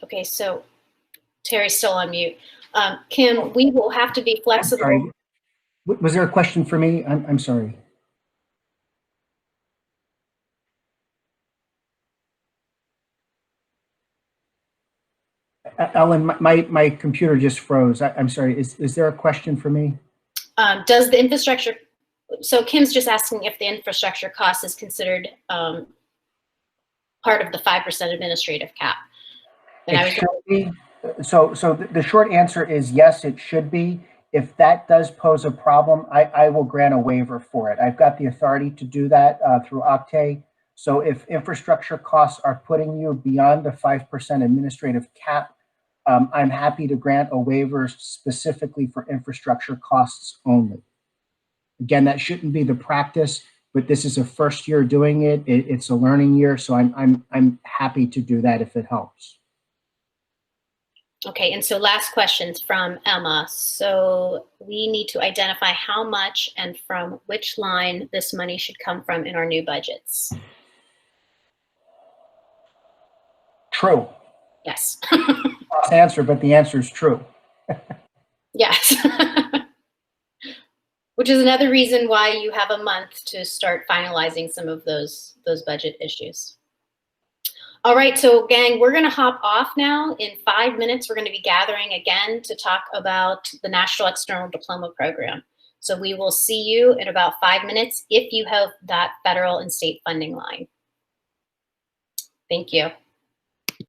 Okay, so Terry's still on mute. Kim, we will have to be flexible. Sorry. Was there a question for me? I'm sorry. Ellen, my computer just froze. I'm sorry. Is there a question for me? Does the infrastructure, so Kim's just asking if the infrastructure cost is considered part of the 5% administrative cap. And It should be. So the short answer is yes, it should be. If that does pose a problem, I will grant a waiver for it. I've got the authority to do that through Octay. So if infrastructure costs are putting you beyond the 5% administrative cap, I'm happy to grant a waiver specifically for infrastructure costs only. Again, that shouldn't be the practice, but this is a first year doing it. It's a learning year, so I'm happy to do that if it helps. Okay, and so last questions from Emma. So we need to identify how much and from which line this money should come from in our new budgets. True. Yes. Answer, but the answer is true. Yes. Which is another reason why you have a month to start finalizing some of those budget issues. All right, so gang, we're gonna hop off now. In 5 minutes, we're gonna be gathering again to talk about the National External Diploma Program. So we will see you in about 5 minutes if you have that federal and state funding line. Thank you.